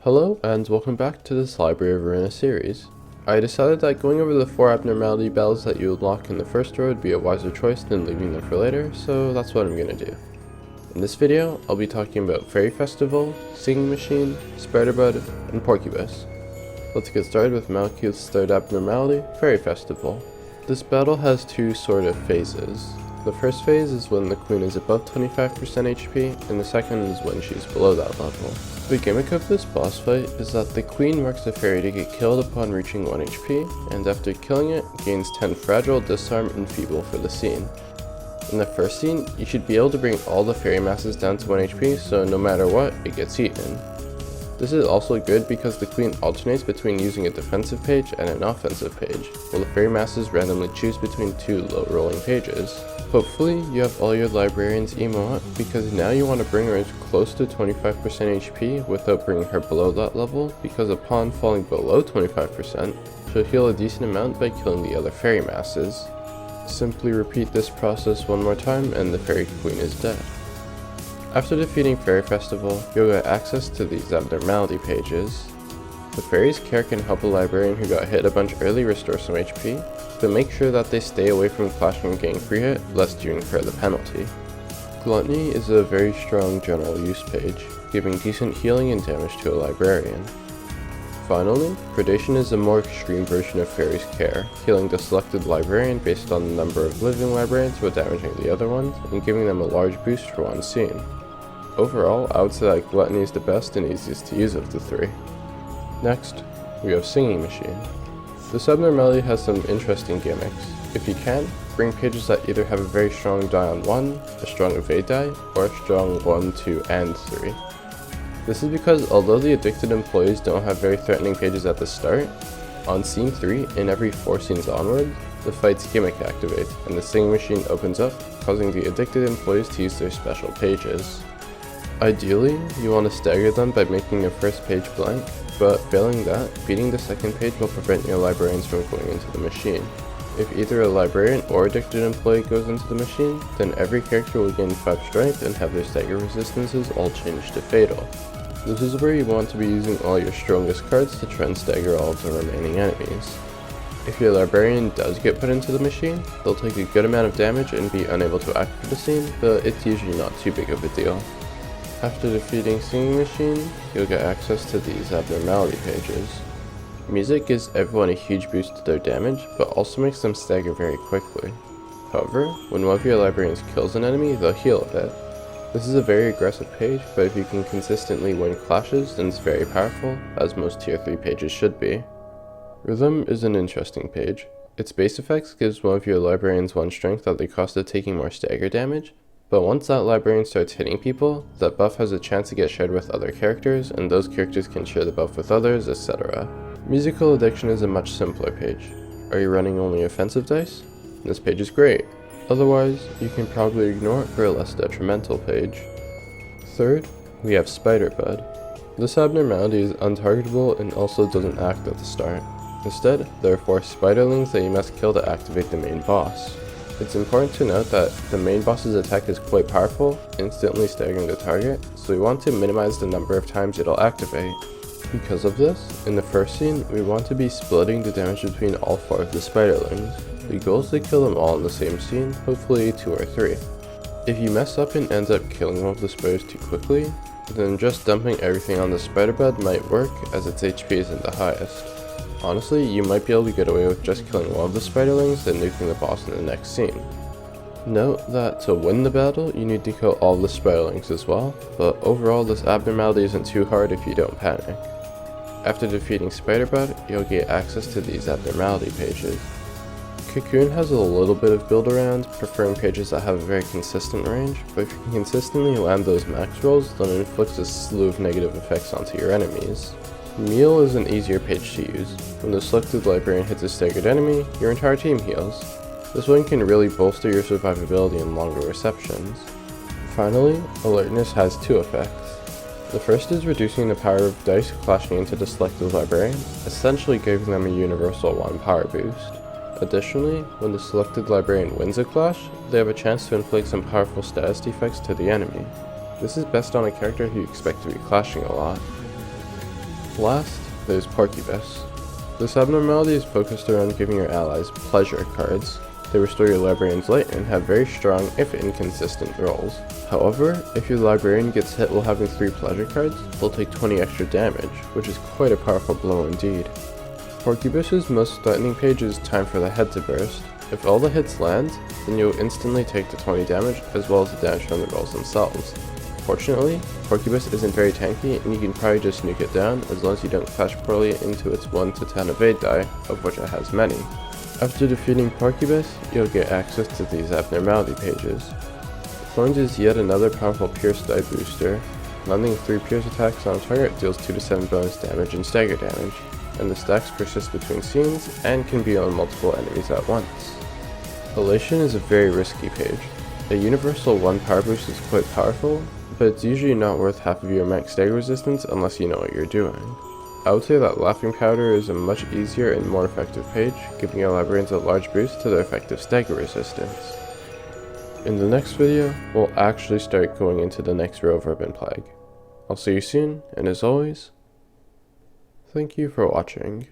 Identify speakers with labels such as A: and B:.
A: Hello and welcome back to this Library of Ruina Series. I decided that going over the 4 abnormality battles that you unlock in the first row would be a wiser choice than leaving them for later, so that's what I'm gonna do. In this video, I'll be talking about Fairy Festival, Singing Machine, Spiderbud, and Porcubus. Let's get started with Malekith's third abnormality, Fairy Festival. This battle has two sort of phases. The first phase is when the queen is above 25% HP, and the second is when she's below that level. The gimmick of this boss fight is that the queen marks the fairy to get killed upon reaching 1 HP, and after killing it, gains 10 fragile, disarm, and feeble for the scene. In the first scene, you should be able to bring all the fairy masses down to 1 HP, so no matter what, it gets eaten. This is also good because the queen alternates between using a defensive page and an offensive page, while the fairy masses randomly choose between two low rolling pages. Hopefully you have all your librarians emo up, because now you want to bring her as close to 25% HP without bringing her below that level, because upon falling below 25%, she'll heal a decent amount by killing the other fairy masses. Simply repeat this process one more time and the fairy queen is dead. After defeating Fairy Festival, you'll get access to these abnormality pages. The fairy's care can help a librarian who got hit a bunch early restore some HP, but make sure that they stay away from clashing and getting free hit, lest you incur the penalty. Gluttony is a very strong general use page, giving decent healing and damage to a librarian. Finally, Predation is a more extreme version of Fairy's Care, healing the selected librarian based on the number of living librarians without damaging the other ones, and giving them a large boost for one scene. Overall, I would say that Gluttony is the best and easiest to use of the three. Next, we have Singing Machine. This abnormality has some interesting gimmicks. If you can, bring pages that either have a very strong die on 1, a strong evade die, or a strong 1, 2, and 3. This is because although the addicted employees don't have very threatening pages at the start, on scene 3 and every 4 scenes onward, the fight's gimmick activates and the Singing Machine opens up, causing the addicted employees to use their special pages. Ideally, you want to stagger them by making your first page blank, but failing that, beating the second page will prevent your librarians from going into the machine. If either a librarian or addicted employee goes into the machine, then every character will gain 5 strength and have their stagger resistances all changed to fatal. This is where you want to be using all your strongest cards to try and stagger all of the remaining enemies. If your librarian does get put into the machine, they'll take a good amount of damage and be unable to act for the scene, but it's usually not too big of a deal. After defeating Singing Machine, you'll get access to these abnormality pages. Music gives everyone a huge boost to their damage, but also makes them stagger very quickly. However, when one of your librarians kills an enemy, they'll heal a bit. This is a very aggressive page, but if you can consistently win clashes, then it's very powerful, as most tier 3 pages should be. Rhythm is an interesting page. Its base effects gives one of your librarians 1 strength at the cost of taking more stagger damage, but once that librarian starts hitting people, that buff has a chance to get shared with other characters, and those characters can share the buff with others, etc. Musical Addiction is a much simpler page. Are you running only offensive dice? This page is great. Otherwise, you can probably ignore it for a less detrimental page. Third, we have Spiderbud. This abnormality is untargetable and also doesn't act at the start. Instead, there are 4 spiderlings that you must kill to activate the main boss. It's important to note that the main boss's attack is quite powerful, instantly staggering the target, so we want to minimize the number of times it'll activate. Because of this, in the first scene, we want to be splitting the damage between all 4 of the spiderlings. The goal is to kill them all in the same scene, hopefully 2 or 3. If you mess up and end up killing one of the spiders too quickly, then just dumping everything on the spiderbud might work, as its HP isn't the highest. Honestly, you might be able to get away with just killing one of the spiderlings and nuking the boss in the next scene. Note that to win the battle, you need to kill all the spiderlings as well, but overall this abnormality isn't too hard if you don't panic. After defeating Spiderbud, you'll get access to these abnormality pages. Cocoon has a little bit of build around, preferring pages that have a very consistent range, but if you can consistently land those max rolls, then it inflicts a slew of negative effects onto your enemies. Meal is an easier page to use. When the selected librarian hits a staggered enemy, your entire team heals. This one can really bolster your survivability in longer receptions. Finally, Alertness has 2 effects. The first is reducing the power of dice clashing into the selected librarian, essentially giving them a universal 1 power boost. Additionally, when the selected librarian wins a clash, they have a chance to inflict some powerful status defects to the enemy. This is best on a character who you expect to be clashing a lot. Last, there's Porcubus. This abnormality is focused around giving your allies pleasure cards. They restore your librarian's light and have very strong, if inconsistent, rolls. However, if your librarian gets hit while having 3 pleasure cards, they'll take 20 extra damage, which is quite a powerful blow indeed. Porcubus's most threatening page is Time for the Head to Burst. If all the hits land, then you'll instantly take the 20 damage as well as the damage from the rolls themselves. Fortunately, Porcubus isn't very tanky and you can probably just nuke it down as long as you don't clash poorly into its 1 to 10 evade die, of which it has many. After defeating Porcubus, you'll get access to these abnormality pages. Thorns is yet another powerful pierce die booster. Landing 3 pierce attacks on a target deals 2 to 7 bonus damage and stagger damage, and the stacks persist between scenes and can be on multiple enemies at once. Elation is a very risky page. A universal 1 power boost is quite powerful, but it's usually not worth half of your max stagger resistance unless you know what you're doing. I would say that Laughing Powder is a much easier and more effective page, giving your librarians a large boost to their effective stagger resistance. In the next video, we'll actually start going into the next row of Urban Plague. I'll see you soon, and as always, thank you for watching.